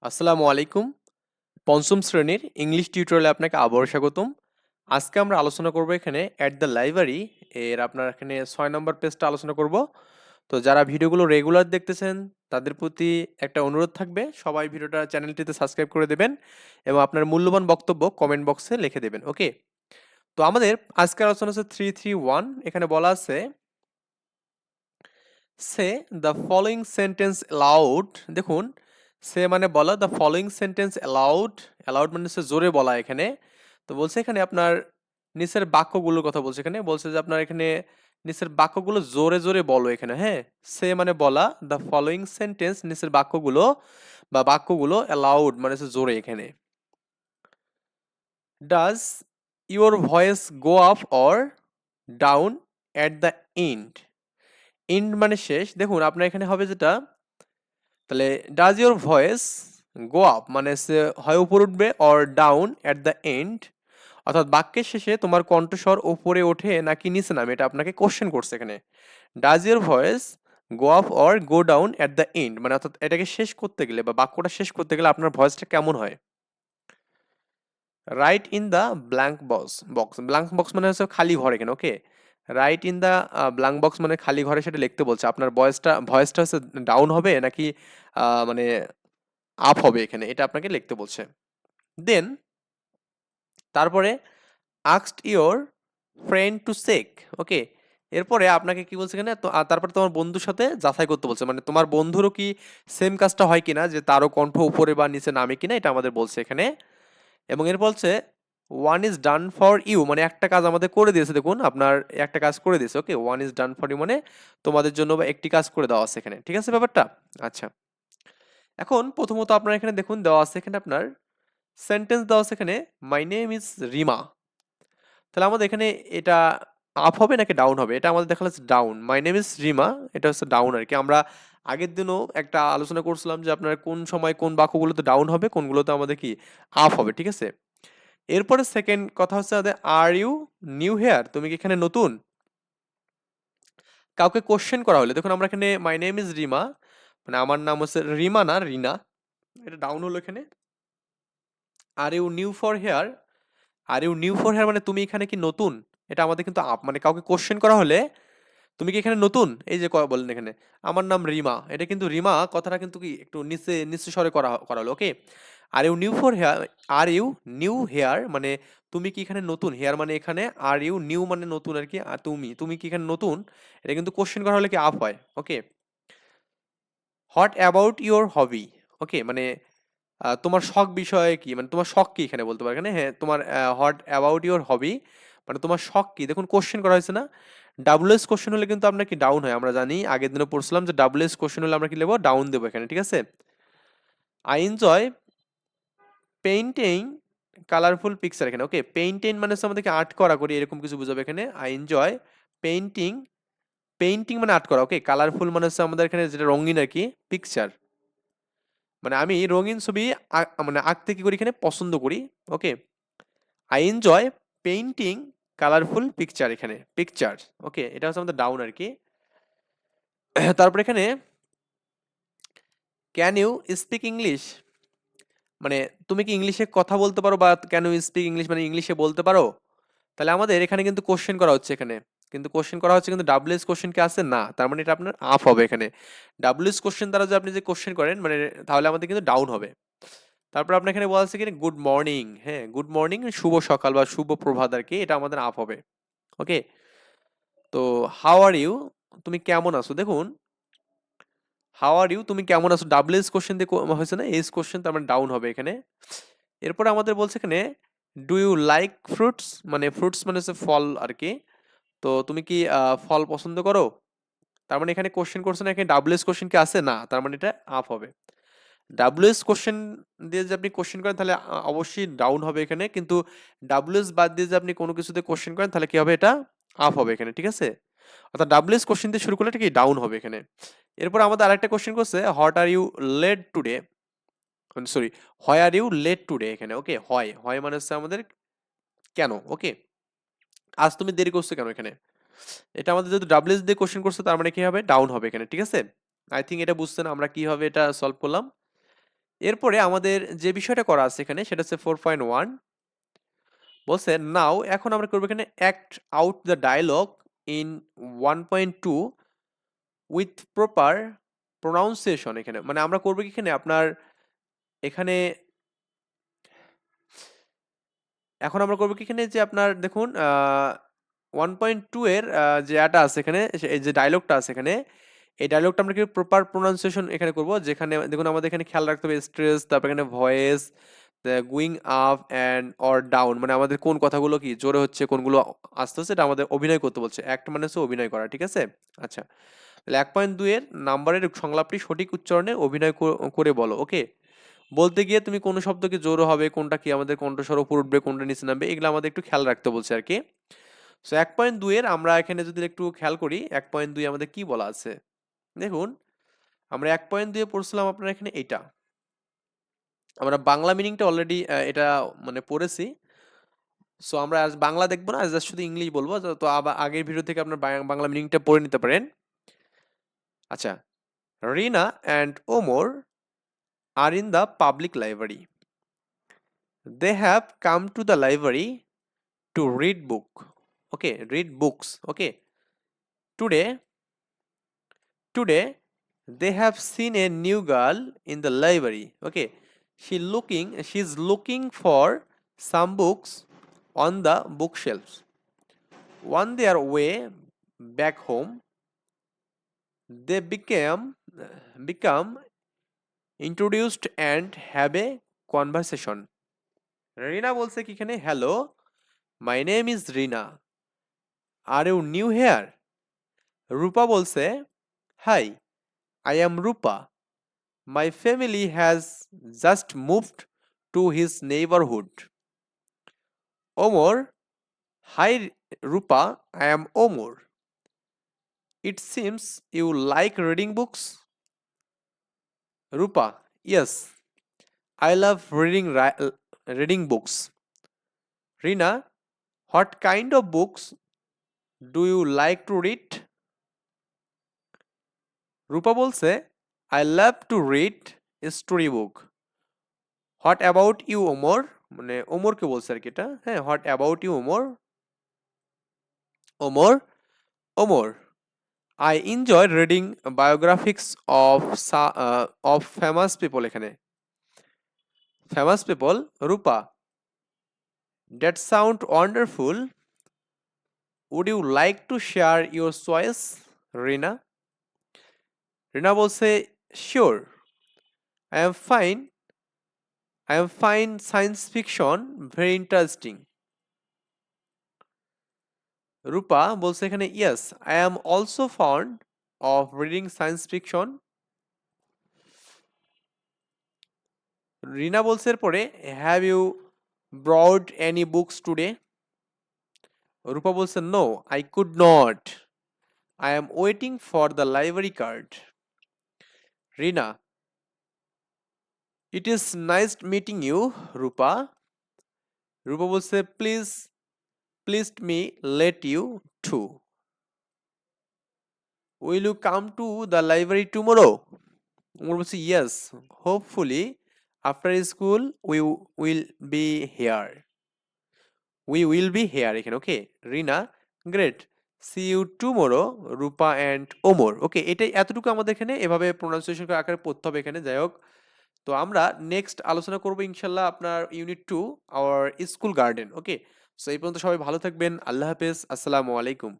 আসসালামু আলাইকুম। পঞ্চম শ্রেণীর ইংলিশ টিউটোরিয়ালে আপনাকে আবারও স্বাগতম। আজকে আমরা আলোচনা করব এখানে অ্যাট দ্য লাইব্রেরি এর আপনার এখানে ৬ নম্বর পেজটা আলোচনা করব। তো যারা ভিডিওগুলো রেগুলার দেখতেছেন তাদের প্রতি একটা অনুরোধ থাকবে, সবাই ভিডিওটা চ্যানেলটিতে সাবস্ক্রাইব করে দেবেন এবং আপনার মূল্যবান বক্তব্য কমেন্ট বক্সে লিখে দেবেন। ওকে? তো আমাদের আজকের আলোচনা হচ্ছে 331। এখানে বলা আছে সে দ্য ফলোয়িং সেন্টেন্স অ্যালাউড। দেখুন, সে মানে বলা, the following sentence allowed. Allowed মানে হচ্ছে জোরে বলা এখানে। তো বলছে এখানে আপনার নিচের বাক্যগুলোর কথা বলছে, এখানে বলছে যে আপনার এখানে নিচের বাক্যগুলো জোরে জোরে বলো এখানে। হ্যাঁ, সে মানে বলা, দ্য ফলোয়িং সেন্টেন্স নিচের বাক্যগুলো বা বাক্যগুলো অ্যালাউড মানে হচ্ছে জোরে এখানে। Does your voice go up or down at the end. End মানে শেষ। দেখুন আপনার এখানে হবে যেটা, তাহলে does your voice go up মানে সে হয় উপরে উঠবে, or down at the end, অর্থাৎ বাক্যের শেষে তোমার কণ্ঠস্বর উপরে ওঠে নাকি নিচে নামে, এটা আপনাকে কোশ্চেন করছে এখানে। Does your voice go up or go down at the and মানে অর্থাৎ এটাকে শেষ করতে গেলে বা বাক্যটা শেষ করতে গেলে আপনার ভয়েসটা কেমন হয়। Right in the blank box. Blank box মানে হচ্ছে খালি ঘর এখানে। Okay, right in the blank box মানে খালি ঘরে সেটা লিখতে বলছে। আপনার ভয়েসটা হচ্ছে ডাউন হবে নাকি মানে আপ হবে এখানে, এটা আপনাকে লিখতে বলছে। দেন তারপরে asked your friend to check. Okay, এরপরে আপনাকে কি বলছে এখানে, তো তারপরে তোমার বন্ধুর সাথে যাচাই করতে বলছে, মানে তোমার বন্ধুরও কি সেম কাজটা হয় কিনা, যে তারও কণ্ঠ উপরে বা নিচে নামে কিনা, এটা আমাদের বলছে এখানে। এবং এর বলছে one is done for you মানে একটা কাজ আমাদের করে দিয়েছে। দেখুন আপনার একটা কাজ করে দিয়েছে। Okay, one is done for you মানে তোমাদের জন্য বা একটি কাজ করে দেওয়া আছে এখানে। ঠিক আছে ব্যাপারটা? আচ্ছা, এখন প্রথমত আপনার এখানে দেখুন দেওয়া আছে এখানে আপনার সেন্টেন্স দেওয়া আছে এখানে, মাই নেম ইজ রিমা। তাহলে আমাদের এখানে এটা আপ হবে নাকি ডাউন হবে, এটা আমাদের দেখা যাচ্ছে down. My name is Rima, এটা হচ্ছে ডাউন আর কি। আমরা আগের দিনও একটা আলোচনা করছিলাম যে আপনার কোন সময় কোন বাক্যগুলোতে ডাউন হবে, কোনগুলোতে আমাদের কি আপ হবে। ঠিক আছে, এরপরে সেকেন্ড কথা হচ্ছে আর ইউ নিউ হেয়ার, তুমি কি এখানে নতুন। কাউকে কোশ্চেন করা হলে দেখুন আমরা এখানে মাই নেম ইজ রিমা মানে আমার নাম হচ্ছে রিমা না রিনা, এটা ডাউন হলো এখানে। Are you new for here, are you new for here মানে তুমি এখানে কি নতুন, এটা আমাদের কিন্তু আপ। মানে কাউকে কোশ্চেন করা হলে তুমি কি এখানে নতুন, এই যে বললেন এখানে আমার নাম রিমা, এটা কিন্তু রিমা কথাটা কিন্তু কি একটু নিচে নিচু স্বরে করা হলো। Okay, are you new for here, are you new here মানে তুমি কি এখানে নতুন, হেয়ার মানে এখানে, আর ইউ নিউ মানে নতুন আর কি, আর তুমি তুমি কি এখানে নতুন, এটা কিন্তু কোশ্চেন করা হলে কি আপ হয়। ওকে, হোয়াট অ্যাবাউট ইউর হবি। ওকে, মানে তোমার শখ বিষয়ে কি, মানে তোমার শখ কি এখানে বলতে পারো এখানে। হ্যাঁ, তোমার হোয়াট অ্যাবাউট ইউর হবি মানে তোমার শখ কি। দেখুন কোশ্চেন করা হয়েছে না, ডাব্লিউএস কোশ্চেন হলে কিন্তু আপনার কি ডাউন হয়। আমরা জানি আগের দিনে পড়ছিলাম যে ডাব্লিউএস কোশ্চেন হলে আমরা কি নেবো, ডাউন দেবো এখানে। ঠিক আছে, I enjoy painting colourful picture এখানে। ওকে, পেইন্টিং মানে হচ্ছে আমাদেরকে আর্ট করা করি এরকম কিছু বুঝাবে এখানে। আই এনজয় পেইন্টিং, পেইন্টিং মানে আর্ট করা। ওকে, কালারফুল মানে হচ্ছে আমাদের এখানে যেটা রঙিন আর কি, পিকচার মানে আমি রঙিন ছবি মানে আঁকতে কি করি এখানে, পছন্দ করি। Okay, I enjoy painting colourful picture এখানে, পিকচার। ওকে, এটা হচ্ছে আমাদের ডাউন আর কি। তারপর এখানে ক্যান ইউ স্পিক ইংলিশ মানে তুমি কি ইংলিশে কথা বলতে পারো, বা ক্যান ইউ স্পিক ইংলিশ মানে ইংলিশে বলতে পারো। তাহলে আমাদের এখানে কিন্তু কোশ্চেন করা হচ্ছে এখানে, কিন্তু কোশ্চেন করা হচ্ছে কিন্তু ডাব্লিউএস কোশ্চেন কি আছে না, তার মানে এটা আপনার আপ হবে এখানে। ডাব্লিউএস কোশ্চেন দ্বারা যে আপনি যে কোশ্চেন করেন মানে তাহলে আমাদের কিন্তু ডাউন হবে। তারপর আপনার এখানে বলা আছে কি গুড মর্নিং। হ্যাঁ, গুড মর্নিং শুভ সকাল বা শুভ প্রভাত আর কি, এটা আমাদের আপ হবে। ওকে, তো হাউ আর ইউ তুমি কেমন আছো। দেখুন হাউ আর ইউ তুমি কেমন আছো, ডাব্লিউএস কোশ্চেন দিয়ে হয়েছে না, এস কোশ্চেন, তার মানে ডাউন হবে এখানে। এরপরে আমাদের বলছে এখানে ডু ইউ লাইক ফ্রুটস মানে ফ্রুটস মানে হচ্ছে ফল আর কি। তো তুমি কি ফল পছন্দ করো, তার মানে এখানে কোশ্চেন করছে না, এখানে ডাব্লিউএস কোশ্চেন কি আছে না, তার মানে এটা আপ হবে। ডাব্লিউএস কোশ্চেন দিয়ে যে আপনি কোশ্চেন করেন তাহলে অবশ্যই ডাউন হবে এখানে, কিন্তু ডাব্লিউএস বাদ দিয়ে যে আপনি কোনো কিছুতে কোশ্চেন করেন তাহলে কি হবে, এটা আপ হবে এখানে। ঠিক আছে, অর্থাৎ ডাব্লিউএস কোশ্চেন দিয়ে শুরু করলে এটা কি ডাউন হবে এখানে। এরপর আমাদের আরেকটা কোশ্চেন করছে what are you late today, sorry why are you late today এখানে। ওকে, হয় হয় মানে হচ্ছে আমাদের কেন। ওকে, আজ তুমি দেরি করছো কেন এখানে, এটা আমাদের যেহেতু ডাব্লিউএস দিয়ে কোশ্চেন করছে তার মানে কি হবে, ডাউন হবে এখানে। ঠিক আছে, আই থিঙ্ক এটা বুঝছেন আমরা কিভাবে এটা সলভ করলাম। এরপরে আমাদের যে বিষয়টা করা আছে এখানে সেটা হচ্ছে 4.1 বলছে নাও এখন আমরা করবো এখানে act out the dialogue in 1.2 with proper pronunciation. এখানে মানে আমরা করবো কি এখানে আপনার এখানে এখন আমরা করবো কি এখানে যে আপনার দেখুন 1.2 এর যে এটা আছে এখানে এই যে ডায়লগটা আছে এখানে এই ডায়লগটা আমরা কি প্রপার প্রোনাউন্সিয়েশন এখানে করব, যেখানে দেখুন আমাদের এখানে খেয়াল রাখতে হবে স্ট্রেস, তারপর এখানে voice, going up and or down, মানে আমাদের কোন কথাগুলো কি জোরে হচ্ছে কোনগুলো আস্তে আস্তে, এটা আমাদের অভিনয় করতে বলছে। অ্যাক্ট মানে হচ্ছে অভিনয় করা, ঠিক আছে? আচ্ছা, তাহলে 1.2 এর নাম্বারের সংলাপটি সঠিক উচ্চারণে অভিনয় করে বলো। ওকে, বলতে গিয়ে তুমি কোন শব্দকে জোরে হবে, কোনটা কি আমাদের কণ্ঠস্বর উপর উঠবে, কোনটা নিচে নামবে, এগুলো আমাদের একটু খেয়াল রাখতে বলছে আর কি। সো 1.2 এর আমরা এখানে যদি একটু খেয়াল করি 1.2 আমাদের কি বলা আছে দেখুন, আমরা 1.2 এ পড়ছিলাম আপনার এখানে এইটা, আমরা বাংলা মিনিংটা অলরেডি এটা মানে পড়েছি। সো আমরা আজ বাংলা দেখবো না, আজ শুধু ইংলিশ বলবো। তো আবার আগের ভিডিও থেকে আপনার বাংলা মিনিংটা পড়ে নিতে পারেন। আচ্ছা, Rina and Omar are in the public library. They have come to the library to read book. Okay, read books. Okay, today Today, they have seen a new girl in the library. Okay, she's looking for some books on the bookshelves. On their way back home, they become introduced and have a conversation. Rina বলছে কি এখানে, hello, my name is Rina, are you new here? Rupa বলছে, hi, I am Rupa. My family has just moved to his neighborhood. Omar, hi Rupa, I am Omar. It seems you like reading books. Rupa, yes, I love reading books. Rina, what kind of books do you like to read? Rupa বলছে, I love to read a story book. What about you, Omar? মানে ওমরকে বলছে আর কি এটা। হ্যাঁ, what about you Omar? Omar, I enjoy reading biographics of famous people. এখানে famous people. Rupa, that sound wonderful, would you like to share your choice? Rina বলছে, sure, I am fine science fiction very interesting. Rupa বলছে এখানে, yes, I am also fond of reading science fiction. Rina বলছে এরপরে, have you brought any books today? Rupa বলছে, no, I could not, I am waiting for the library card. Rina, it is nice meeting you Rupa. Rupa বলছে, pleased me let you too. Will you come to the library tomorrow? Omar বলছে, yes, hopefully after school will be here. এখানে। Okay, Rina, great, see you tomorrow Rupa and Omar. Okay, এটাই এতটুকু আমাদের এখানে এভাবে pronunciation আকারে পড়তে হবে এখানে। যাই হোক, তো আমরা নেক্সট আলোচনা করবো ইনশাল্লাহ আপনার unit 2 our school garden. Okay, so এই পর্যন্ত সবাই ভালো থাকবেন। আল্লাহ হাফেজ, আসসালামু আলাইকুম।